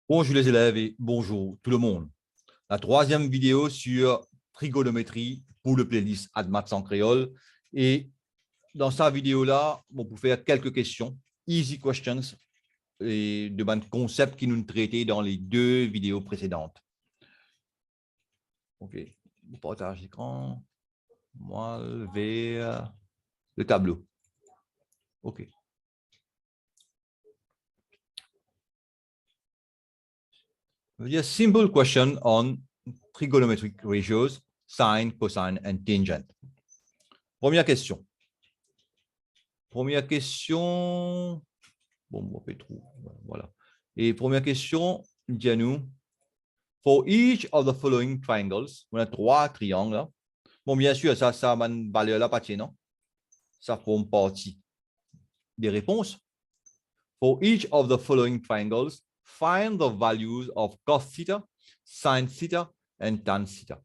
Bonjour les élèves et bonjour tout le monde. La troisième vidéo sur trigonométrie pour le playlist AdMaths en créole. Et dans cette vidéo-là, on peut faire quelques questions, easy questions, et de concepts qui nous traités dans les deux vidéos précédentes. OK, je partage l'écran, moi, vers le tableau. OK. A simple question on trigonometric ratios, sine, cosine, and tangent. Première question. Première question. Bon, on peut trouver. Voilà. Et première question, dis-nous. For each of the following triangles, on a trois triangles. Là. Bon, bien sûr, ça valeur là, pas non? Ça forme partie des réponses. For each of the following triangles, find the values of cos theta, sin theta, and tan theta.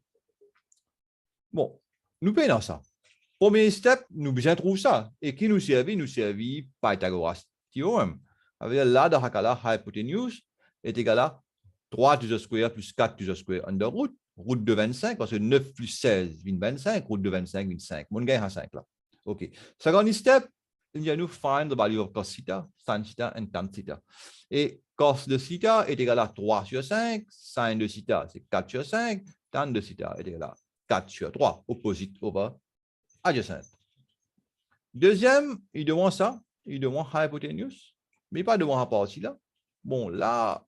Bon, nous payons ça. Premier step, nous besoin trouver ça. Et qui nous servit? Nous servit Pythagoras théorème. Avec là, dans la hypoténuse est égal à 3 to the square plus 4 to the square under root. Root de 25, parce que 9 plus 16 vient 25, root de 25 vient 5. Mon gain à 5 là. OK. Second step, il nous find the value of cos theta, sin theta, and tan theta. Et cos de theta est égal à 3 sur 5, sin de theta, c'est 4 sur 5, tan de theta est égal à 4 sur 3, opposite over adjacent. Deuxième, il demande ça, il demande hypoténuse, mais pas demande à partie là. Bon, là,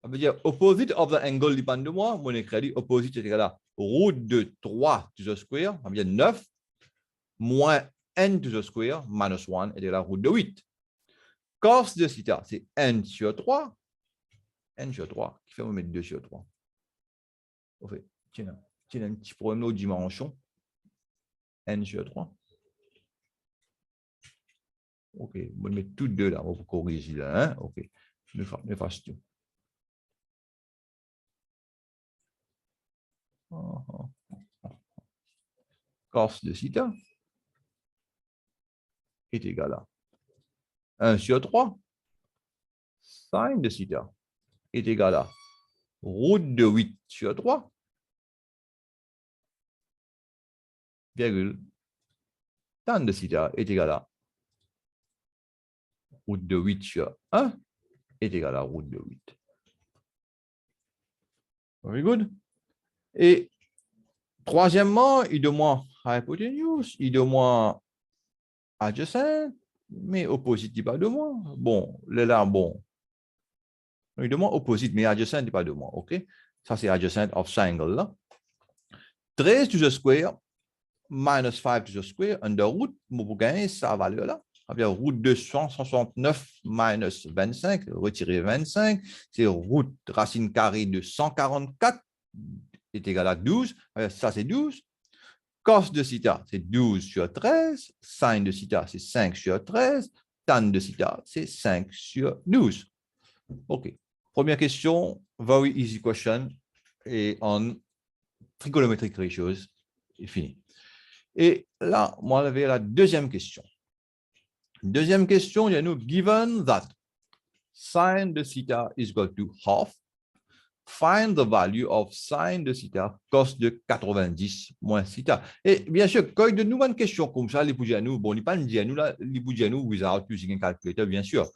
ça veut dire opposite of the angle dépend de moi. Mon écrit opposite est égal à root de 3 to the square, ça veut dire 9, moins n to the square, minus 1 est égal à root de 8. Cos de theta, c'est n sur 3, qui fait me mettre 2 sur 3. En fait, tiens, un petit problème de dimension. N sur 3. OK, on va mettre tous deux là, on va corriger là. Hein? OK, je fasse tout. Cos de theta est égal à 1 sur 3. Sin de theta est égal à root de 8 sur 3. Virgule. Tan de theta est égal à root de 8 sur 1 est égal à root de 8. Very good. Et troisièmement, il demande hypoténuse, il demande adjacent, mais opposite n'est pas de moi. Bon, là, bon. Il demande opposite, mais adjacent n'est pas de moi. OK? Ça, c'est adjacent of triangle là. 13 to the square minus 5 to the square under root, pour gagner sa valeur là. Root de 169 minus 25, retirer 25, c'est root racine carrée de 144 est égal à 12. Ça, c'est 12. Cos de theta, c'est 12 sur 13. Sin de theta, c'est 5 sur 13. Tan de theta, c'est 5 sur 12. OK. Première question, very easy question. Et on trigonometric ratios, c'est fini. Et là, moi, j'avais la deuxième question. Deuxième question, il y a nous, given that sin de theta is equal to half, find the value of sin de theta, cos de 90 moins theta. Et bien sûr, quand il y a de nouvelles questions comme ça, les bouger à nous, bon, il n'y a pas de à nous, là, les bouger à nous, without using a calculator, bien sûr.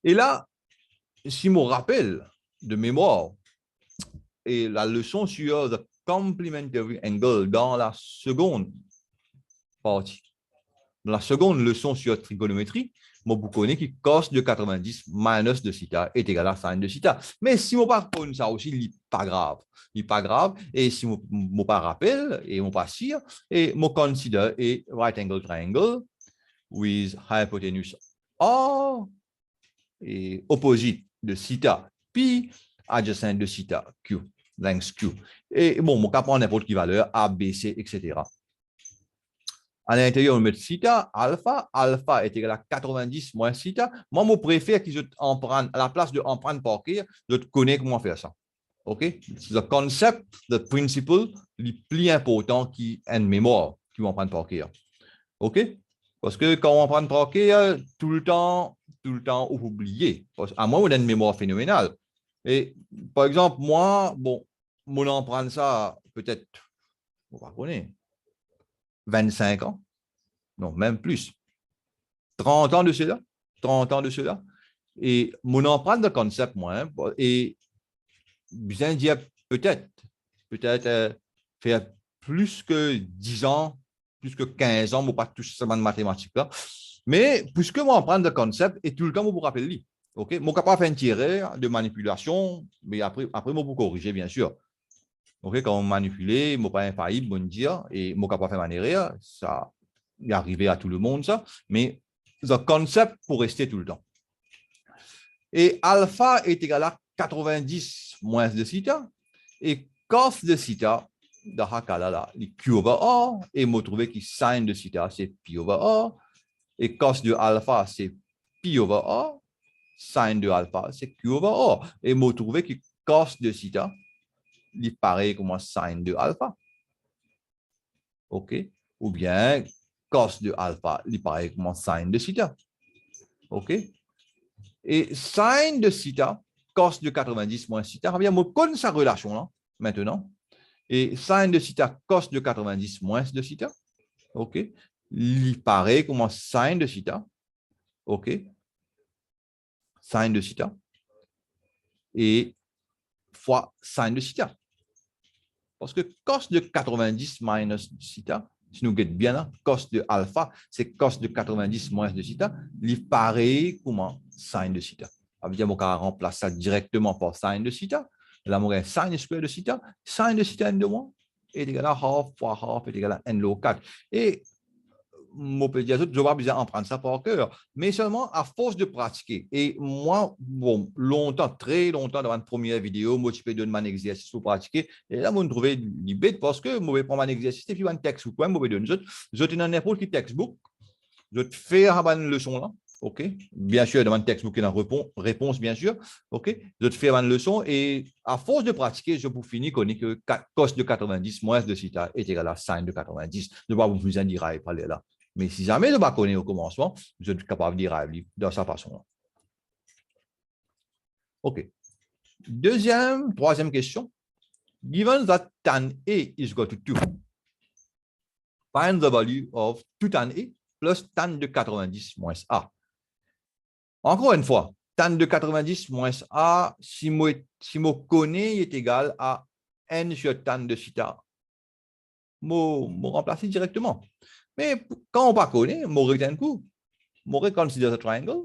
Et là, si je me rappelle de mémoire, et la leçon sur the complementary angle dans la seconde partie, dans la seconde leçon sur trigonométrie, moi, vous connaissez que cos de 90 minus de theta est égal à sin de theta. Mais si on ne connaît pas ça aussi, il n'est pas grave. Il n'est pas grave. Et si on ne pas rappelle et on pas sûr, et on considère a right angle triangle with hypotenuse R et opposite de theta pi, adjacent de theta Q, length Q. Et bon, on peut prendre n'importe quelle valeur, A, B, C, etc. À l'intérieur, on met theta, alpha. Alpha est égal à 90 moins theta. Moi, je préfère qu'ils empruntent, à la place de emprunter par cœur, je connais comment faire ça. OK? C'est le concept, le principe le plus important qui est en mémoire, qui vont prendre par cœur. OK? Parce que quand on prend par cœur, tout le temps, tout le temps oublier, à moins qu'on ait une mémoire phénoménale. Et par exemple, moi, bon, mon en prendre ça peut-être, on va connaître, 25 ans, non, même plus, 30 ans de cela, 30 ans de cela. Et mon en prendre le concept, moi, hein, et bien dire peut-être faire plus que 10 ans, plus que 15 ans, je ne pas toucher seulement de mathématiques là. Mais puisque moi, on prend le concept et tout le temps, je vous rappelle lui. OK? Je suis capable de faire une tirée de manipulation, mais après je peux corriger, bien sûr. OK? Quand on manipule, je ne suis pas infaillible, bon dire, et je suis capable de faire une erreur. Ça est arrivé à tout le monde, ça. Mais le concept pour rester tout le temps. Et alpha est égal à 90 moins de theta. Et cos de theta, dans ce cas-là, c'est Q over A. Et je trouve que sin de theta, c'est Pi over A. Et cos de alpha, c'est Pi over A. Sin de alpha, c'est Q over A. Et je trouve que cos de theta, il pareil comme sin de alpha. OK? Ou bien cos de alpha, il pareil comme sin de theta. OK? Et sin de theta, cos de 90 moins theta, bien, je connais sa relation là, maintenant. Et sin de theta, cos de 90 moins de theta. OK? Il paraît comme sin de theta. OK? Sin de theta. Et fois sin de theta. Parce que cos de 90 minus theta, si nous guettons bien là, cos de alpha, c'est cos de 90 moins de theta, il paraît comment sin de theta. Ça veut dire qu'on remplace ça directement par sin de theta. Là, on a sin square de theta, sin de theta n de moins est égal à half fois half est égal à n log 4. Et je vais pas besoin en prendre ça par cœur, mais seulement à force de pratiquer. Et moi, bon, longtemps, très longtemps, dans ma première vidéo, moi, je peux donner mon exercice pour pratiquer. Et là, je me trouvais bête parce que je vais prendre mon exercice et puis un textbook. Je vais donner je te donne n'importe quel textbook. Je te fais une leçon là. OK? Bien sûr, dans mon textbook, il y a une réponse, bien sûr. OK? Je te fais une leçon et à force de pratiquer, je vous finis connaître que cos de 90 moins de theta est égal à sin de 90. Je ne vais pas vous en dire parler là. Mais si jamais je ne pas connais au commencement, je suis capable de dire de sa façon. OK. Troisième question. Given that tan A is equal to 2, find the value of 2 tan A plus tan de 90 moins A. Encore une fois, tan de 90 moins A, si je connais, est égal à n sur tan de theta. Je remplacer directement. Mais quand on ne connaît, je regarde un coup. Je reconsidère le triangle.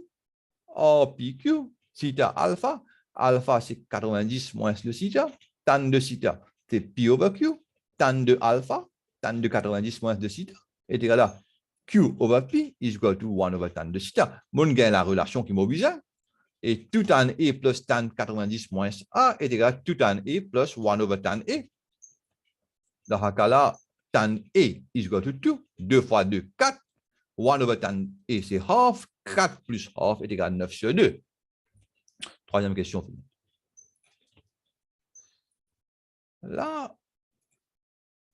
PQ, theta alpha. Alpha, c'est 90 moins le theta. Tan de theta, c'est P over Q. Tan de alpha, tan de 90 moins de theta, est égal à Q over P is equal to 1 over tan de theta. Mon gain la relation qui m'oblige. Et tout tan A plus tan 90 moins A est égal à tout tan A plus 1 over tan A. Dans ce cas-là, tan A is equal to 2. 2 fois 2, 4. 1 over tan A, c'est half. 4 plus half est égal à 9 sur 2. Troisième question. Là,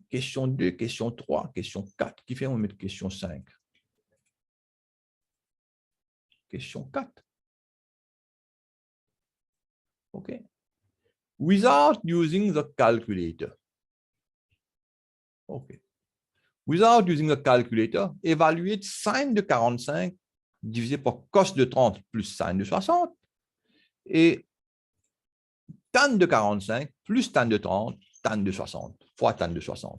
question 2, question 3, question 4. Qui fait on met question 5? Question 4. OK. Without using the calculator. OK. Without using the calculator, évaluer sin de 45 divisé par cos de 30 plus sin de 60 et tan de 45 plus tan de 30, tan de 60 fois tan de 60.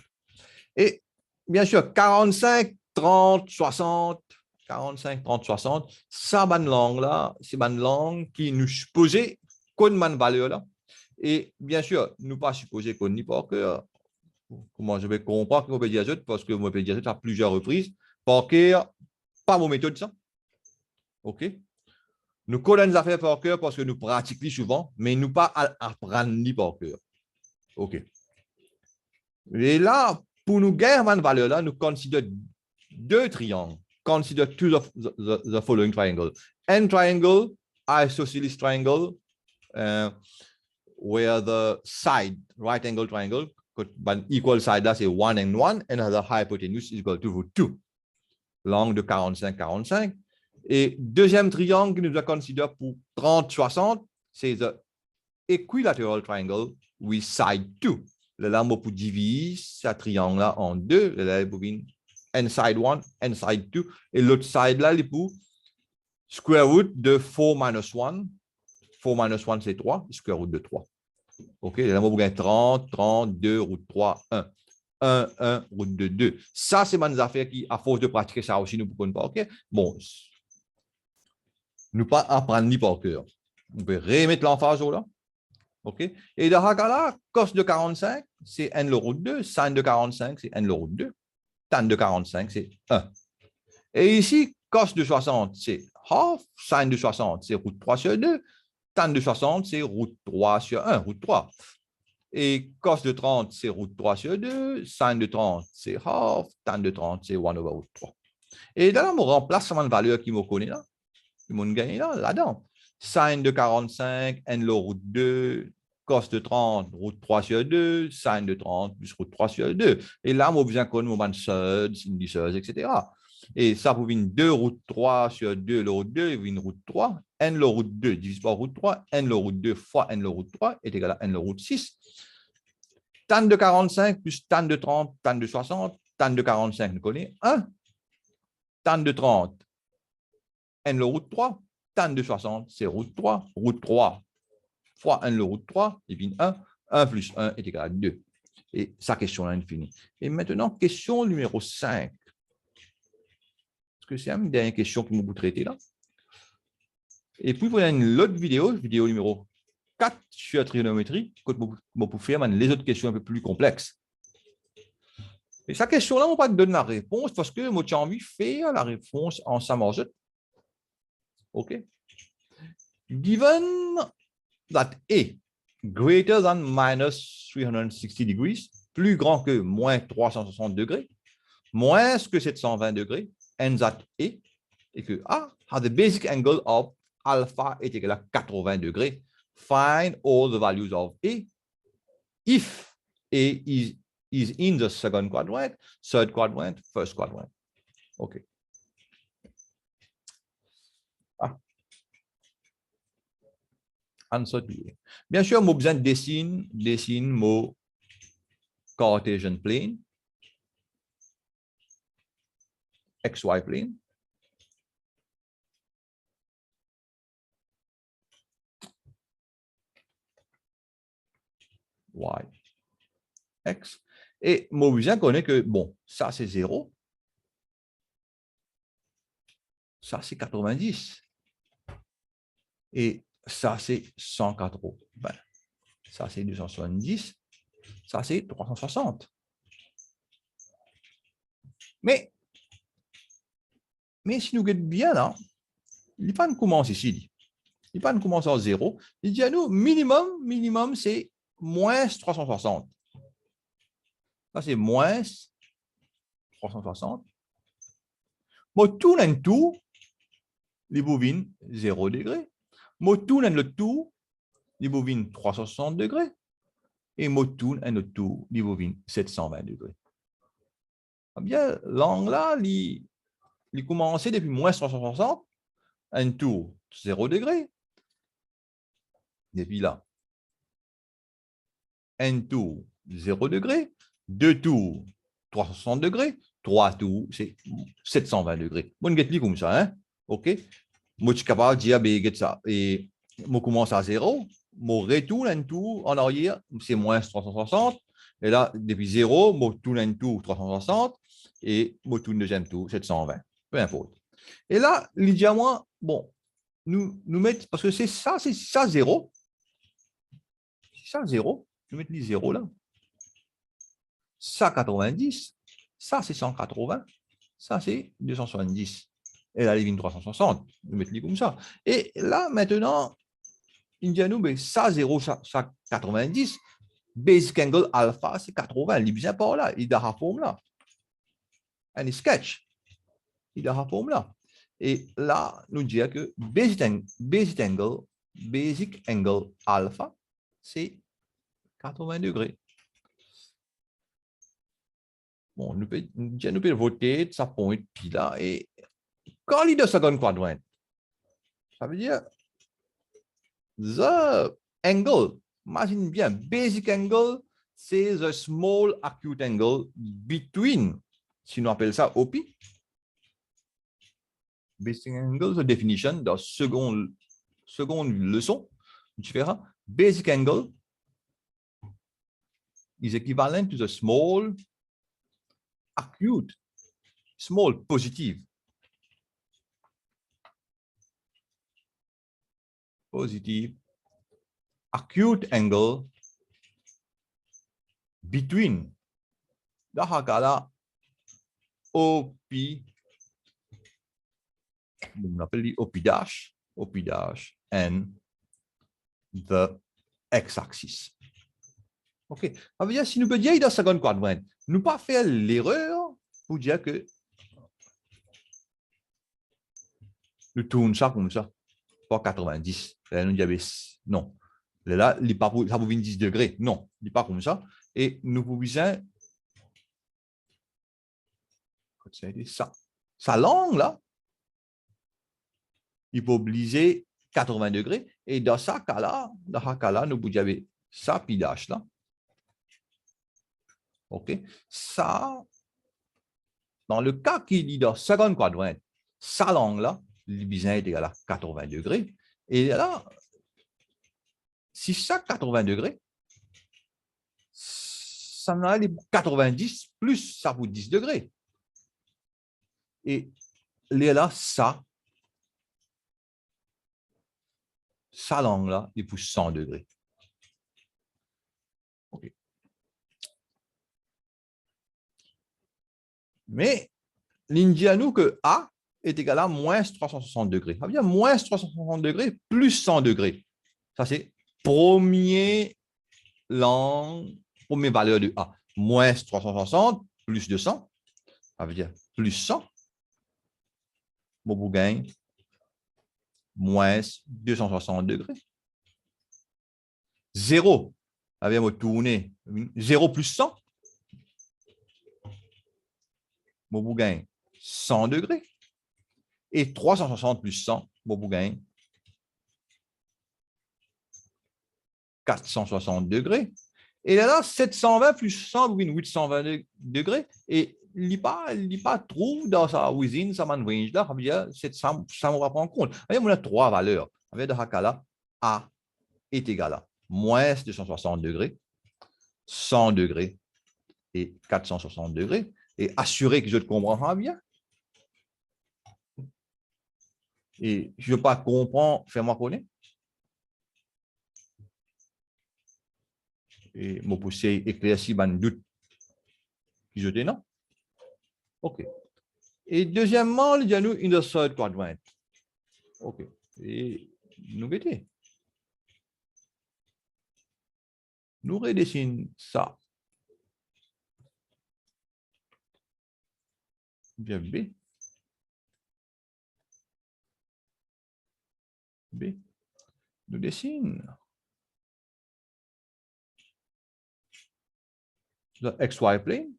Et bien sûr, 45, 30, 60, 45, 30, 60, ça, bonne langue là, c'est une langue qui nous supposait qu'on a une valeur là. Et bien sûr, nous pas supposé qu'on n'y pas que, comment je vais comprendre qu'on peut dire ça, parce que moi, je peux dire ça à plusieurs reprises, parce que pas mon méthode ça. OK? Nous connaissons les affaires par cœur parce que nous pratiquons souvent, mais nous pas apprendre par cœur. OK. Et là, pour nous gagner une valeur là, nous considérons deux triangles. Consider two of the following triangle. N triangle, isosceles triangle, where the side, right angle triangle, but equal side, là, c'est 1 and 1, and the hypotenuse is equal to 2. L'angle de 45, 45. Et deuxième triangle que nous avons considéré pour 30-60, c'est the equilateral triangle with side 2. Là, on peut diviser ce triangle-là en deux. Là, on peut and side 1, and side 2. Et l'autre side là, il peut square root de 4 minus 1. 4 minus 1, c'est 3. Square root de 3. OK, là, on peut 30, 32, root 3, 1. 1, 1, route de 2. Ça, c'est des affaires qui, à force de pratiquer ça aussi, nous pouvons pas. OK? Bon, nous pas apprendre ni par cœur. On peut remettre l'emphase là. OK? Et dans ce cas-là, cos de 45, c'est n le route 2. Sin de 45, c'est n le route 2. Tan de 45, c'est 1. Et ici, cos de 60, c'est half. Sin de 60, c'est route 3 sur 2. Tan de 60, c'est route 3 sur 1, route 3. Et cos de 30, c'est route 3 sur 2. Sin de 30, c'est half. Tan de 30, c'est 1 over route 3. Et là, on remplace seulement une valeur qui me connaît là. Qui me gagne là-dedans. Sin de 45, n le route 2. Cos de 30, route 3 sur 2. Sin de 30 plus route 3 sur 2. Et là, on a besoin qu'on ait suds, indices, etc. Et ça vous vient 2 route 3 sur 2, le route 2, il vient route 3. N le route 2 divise par route 3. N le route 2 fois n le route 3 est égal à n le route 6. Tan de 45 plus tan de 30, tan de 60. Tan de 45, nous connaissons 1. Tan de 30, n le route 3. Tan de 60, c'est route 3. Route 3 fois n le route 3, et puis 1. 1 plus 1 est égal à 2. Et sa question là est finie. Et maintenant, question numéro 5. Est-ce que c'est une dernière question que nous vous traiter là? Et puis, vous avez une autre vidéo numéro 4 sur la trigonométrie, que vous pouvez faire les autres questions un peu plus complexes. Et sa question-là, on ne va pas te donner la réponse parce que moi, j'ai envie de faire la réponse en samorjet. OK? Given that A greater than minus 360 degrees, plus grand que moins 360 degrés, moins que 720 degrés, and that A, et que A has the basic angle of alpha est égal à 80 degrés, find all the values of A if A is in the second quadrant, third quadrant, first quadrant. OK. Bien sûr, j'ai besoin de dessine mon Cartesian plane, XY plane. Y, X. Et j'ai besoin de connaître que, bon, ça c'est 0. Ça c'est 90. Et ça c'est 180. Ça c'est 270. Ça c'est 360. Mais si nous regardons bien là, il n'y a pas de commence ici. Il n'y a pas de commence en 0. Il dit à nous, minimum, c'est moins 360. Ça c'est moins 360. Moi, tout en tout, les bovines 0 degré. Moi, tout en le tout, les bovines 360 degrés. Et moi, tout en le tout, les bovines 720 degrés. Eh bien, l'angle là, il commençait depuis moins 360, un tour 0 degré. Depuis là, un tour 0 degré, deux tours 360 degrés, trois tours, c'est 720 degrés. Bon, on comme ça, hein? OK? Moi, je suis capable de dire, ça. Et moi, commence à 0. Mon retour, un tour en arrière, c'est moins 360. Et là, depuis 0, moi, tourne un tour 360. Et moi, tourne deuxième tour 720. Peu importe. Et là, il dit à moi, bon, nous mettons, parce que c'est ça 0. C'est ça 0. Nous mettons les 0 là. Ça 90. Ça, c'est 180. Ça, c'est 270. Et là, les lignes 360. Nous mettons les comme ça. Et là, maintenant, Indianou, ben, ça 0, ça 90. Basic angle alpha, c'est 80. Il est bien par là. Il a la forme là. Un sketch. Il a la forme là. Et là, nous disons que basic angle alpha, c'est 80 degrés. Bon, nous pouvons voter, ça point puis là, et Quand il est de second quadrant, ça veut dire the angle, imagine bien, basic angle, c'est the small acute angle between, si on appelle ça OP. Basic angle, the definition de seconde leçon, tu verras, basic angle is equivalent to the small acute, small positive acute angle between the OP, on appelle OP dash, and the x-axis. OK. Ça veut dire, si nous peut dire dans le second quadrant, nous pas faire l'erreur pour dire que nous tournons ça comme ça, pas 90. Là, nous disons, non. Là, il pas pour, ça vous 10 degrés. Non, il n'est pas comme ça. Et nous pouvons ça. Sa langue, là, il peut obliger 80 degrés. Et dans ce cas-là, nous pouvons dire ça, pidage là. OK. Ça, dans le cas qu'il dit dans second quadrant, sa langue, là, le est égal à 80 degrés. Et là, si ça 80 degrés, ça n'a les 90 plus ça vaut 10 degrés. Et là, sa langue là, il pousse 100 degrés. OK. Mais l'indique nous que A est égal à moins 360 degrés. Ça veut dire moins 360 degrés plus 100 degrés. Ça, c'est première valeur de A. Moins 360 plus 200. Ça veut dire plus 100. Bon, vous gagnez moins 260 degrés. 0. Ça veut dire tourner 0 plus 100. Bon, vous gagnez 100 degrés. Et 360 plus 100, bon, vous gagnez 460 degrés. Et là, 720 plus 100, vous gagnez 820 degrés. Et il n'y a pas trop dans sa within, sa man range là, ça me va prendre en compte. On a trois valeurs. Avec de là, A est égal à moins 260 degrés, 100 degrés et 460 degrés. Et assurer que je te comprends bien. Et je ne veux pas comprendre, fais-moi connaître. Et me pousser éclaircir un doute qui je dis non. OK. Et deuxièmement, il y a nous in the third quadrant. OK. Et nous mettons. Nous redessinons ça. Bien B. B. Nous dessinons le XY plane.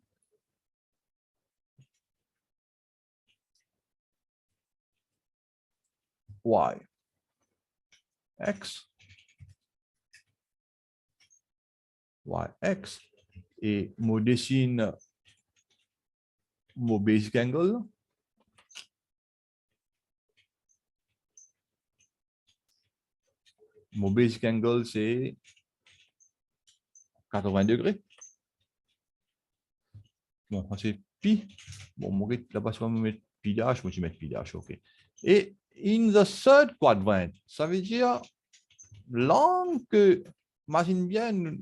Y. X. Y. X. Et nous dessinons mon basic angle. Mon basic angle, c'est 80 degrés. Bon, c'est pi. Bon, là-bas, je vais mettre pi dash, je vais mettre pi dash, OK. Et in the third quadrant, ça veut dire l'angle que, imagine bien,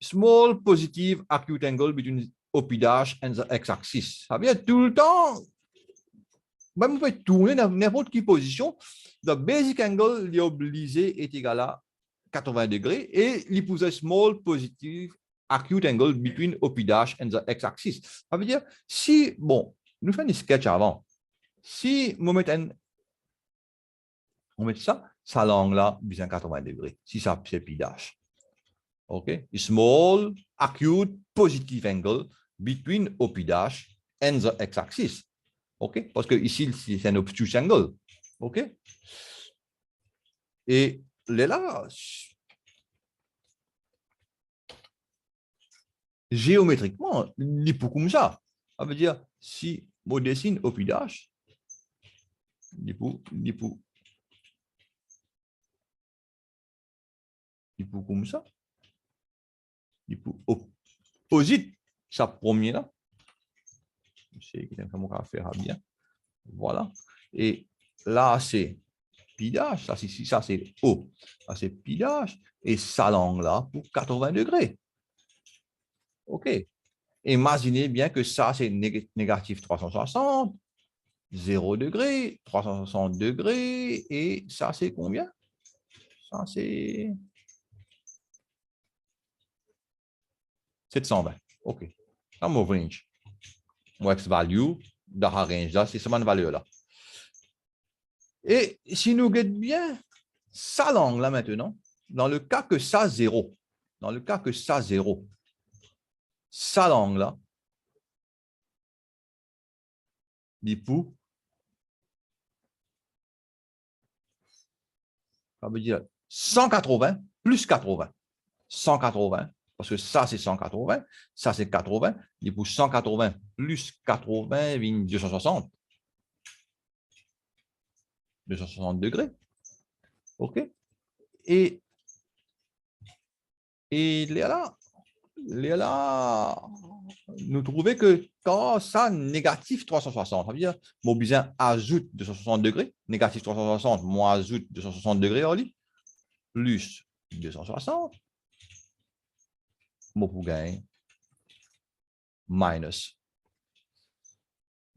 small positive acute angle between OP dash and the x-axis. Ça veut dire tout le temps, même vous pouvez tourner dans n'importe quelle position, le basic angle obligé est égal à 80 degrés et il pose small positive acute angle between OP dash and the x-axis. Ça veut dire, si, bon, nous faisons un sketch avant. Si on met ça, sa langue là, bien 80 degrés. Si ça, c'est pi dash. OK? Small acute positive angle between OP dash and the x-axis. OK? Parce que ici, c'est un obtuse angle. OK? Et là, géométriquement, il peut comme ça. Ça veut dire, si on dessine au pidage, il peut comme ça. Il peut opposer sa première là. Je sais comment on va faire bien. Voilà. Et là, c'est pidage. Ça, c'est haut. Ça, c'est pidage. Et sa langue là pour 80 degrés. OK. Imaginez bien que ça, c'est négatif 360, 0 degré, 360 degrés. Et ça, c'est combien? Ça, c'est 720. OK. Ça, mon range. Mon X-value, dans la range là, c'est cette valeur là. Et si nous regardons bien, sa langue là maintenant, dans le cas que ça 0, dans le cas que ça 0, sa langue là, il peut, ça veut dire 180 plus 80. 180, parce que ça c'est 180, ça c'est 80, il peut 180 plus 80, 260. 260 degrés. OK? Et là, nous trouvons que quand ça, négatif 360, ça veut dire, mon besoin ajoute 260 degrés, négatif 360, moi ajoute 260 degrés en lit, plus 260, mon pour gagner, minus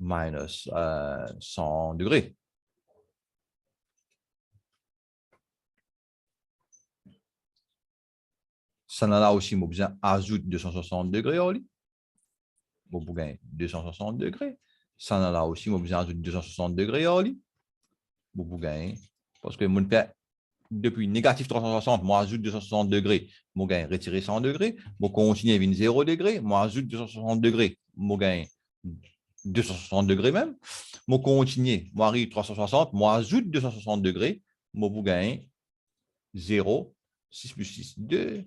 100 degrés. Ça là aussi, mon besoin ajoute 260 degrés en lit, mon pour gagner 260 degrés. Ça là aussi, mon besoin ajoute 260 degrés en lit, mon pour gagner, parce que mon père depuis négatif 360, moi ajoute 260 degrés, mon gain retiré 100 degrés, mon continue avec 0 degrés, moi ajoute 260 degrés, mon gain 260 degrés même, mon continue, moi arrive 360, moi ajoute 260 degrés, mon gain 0, 6 plus 6, 2,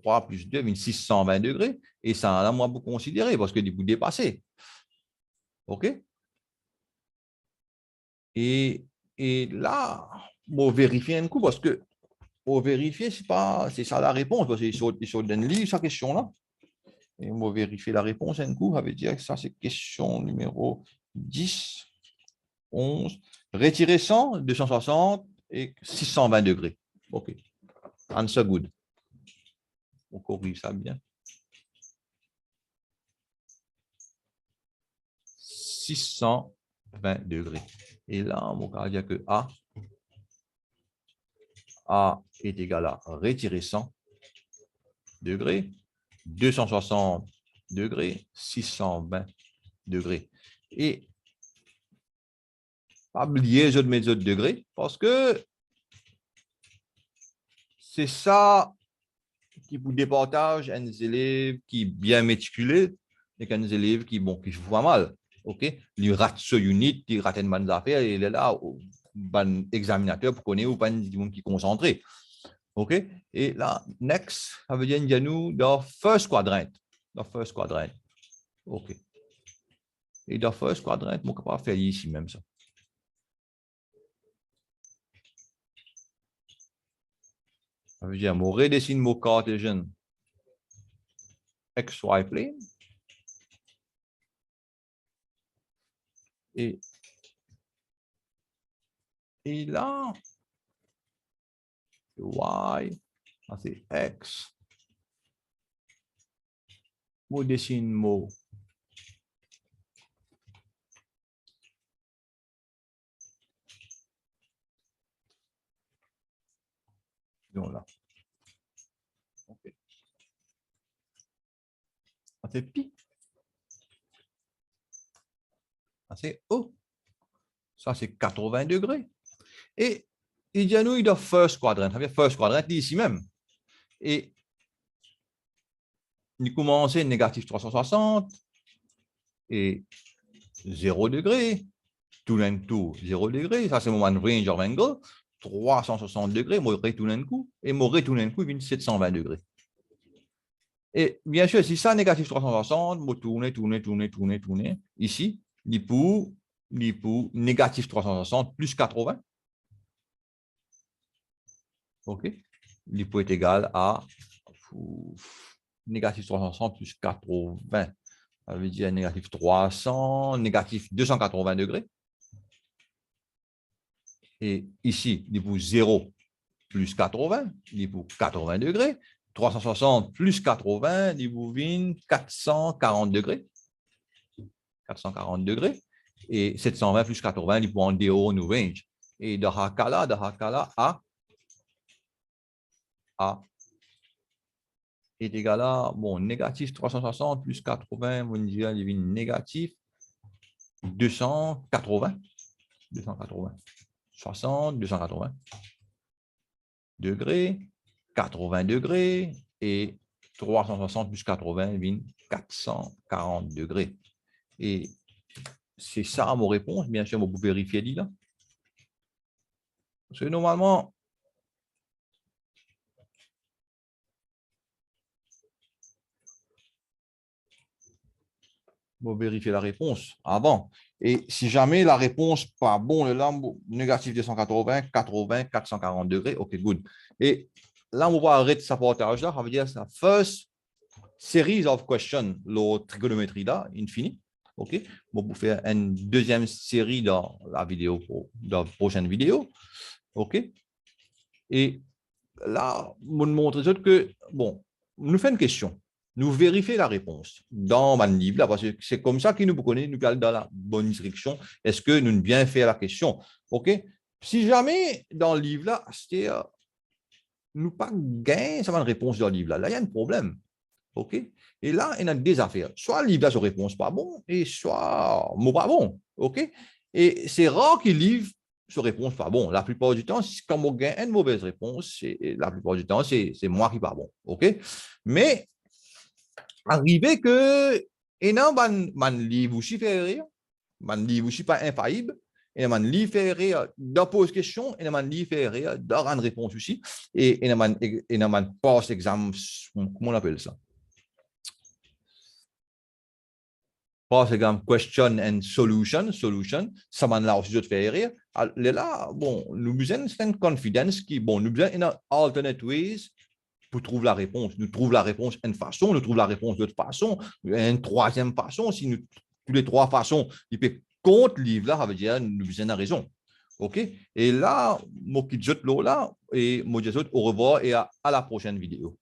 3 plus 2, 620 degrés, et ça, là, moi, vous considérez, parce que vous dépassez. OK? Et là, on vérifie un coup, parce que pour vérifier, c'est ça la réponse, parce que sur le livre, sa question-là. Et on va vérifier la réponse un coup, ça veut dire que ça, c'est question numéro 10, 11. Retirer 100, 260 et 620 degrés. OK. Answer good. On corrige ça bien. 620 degrés. Et là, on va dire que A est égal à retirer 100 degrés, 260 degrés, 620 degrés. Et pas oublier les autres méthodes de degrés, parce que c'est ça qui vous départage un élève qui est bien méticuleux et un élève qui voit mal. OK? Il rate ce unit, il rate une bonne affaire, il est là, bon examinateur pour connaître ou pas un monde qui est concentré. OK? Et là, next, ça veut dire qu'il y a nous dans first quadrant. Dans first quadrant. OK. Et dans first quadrant, on peut faire ici même ça. Ça veut dire, je redessine mon cartésien XY plane. Et là, Y, ça c'est X. Je dessine mon là. OK. Ça c'est pi. Ça c'est O. Ça c'est 80 degrés. Et il y a nous, il a first quadrant. Ça veut dire first quadrant ici même. Et il commence négatif 360 et 0 degré. Tout d'un coup, 0 degré. Ça, c'est mon range of angle. 360 degrés, moi, tout d'un coup. Et moi, tout d'un coup, il vient 720 degrés. Et bien sûr, si ça, négatif 360, moi, tourner. Ici, l'hypo, négatif 360 plus 80. OK. L'hypo est égal à négatif 360 plus 80. Ça veut dire négatif 300, négatif 280 degrés. Et ici, l'hypo 0 plus 80, l'hypo 80 degrés. 360 plus 80, l'hypo 440 degrés. 440 degrés. Et 720 plus 80, l'hypo en dehors nous range. Et de Hakala, A est égal à, bon, négatif 360 plus 80, on dirait négatif 280. 60, 280 degrés, 80 degrés, et 360 plus 80, 440 degrés. Et c'est ça mon réponse. Bien sûr, vous pouvez vérifier là. Parce que normalement, vous vérifiez la réponse avant. Et si jamais la réponse pas bon, là, négatif 280, 80, 440 degrés, OK, good. Et là, on va arrêter ce partage là, ça veut dire la first series of questions, la trigonométrie là, infini. OK, bon, pour faire une deuxième série dans la vidéo, dans la prochaine vidéo. OK. Et là, on montre que, bon, nous fait une question. Nous vérifions la réponse dans mon livre, là, parce que c'est comme ça que nous connaissons, nous allons dans la bonne direction. Est-ce que nous bien fait la question? OK? Si jamais dans le livre, là, nous pas gagné ça une réponse dans le livre, là, il y a un problème. OK? Et là, il y a des affaires. Soit le livre, là, sa réponse pas bon, et soit mot pas bon. OK? Et c'est rare qu'il livre se réponse pas bon. La plupart du temps, quand on gagne une mauvaise réponse, la plupart du temps, c'est moi qui pas bon. OK? Mais, arrivé que, et non, man livre aussi fait rire, man livre aussi pas infaillible, et man livre fait rire dans pose question, et man livre fait rire dans rendre réponse aussi, et man passe examen, comment on appelle ça? Passe examen question and solution, ça man là aussi de faire rire. Là, bon, nous besoin une confidence qui, bon, nous besoin une alternate ways pour trouver la réponse. Nous trouvons la réponse d'une façon, nous trouvons la réponse d'autre façon, une troisième façon. Si nous, toutes les trois façons, il peut contre livre là, ça veut dire nous besoin de raison. OK? Et là, moi qui jette l'eau là, et moi je dis au revoir et à la prochaine vidéo.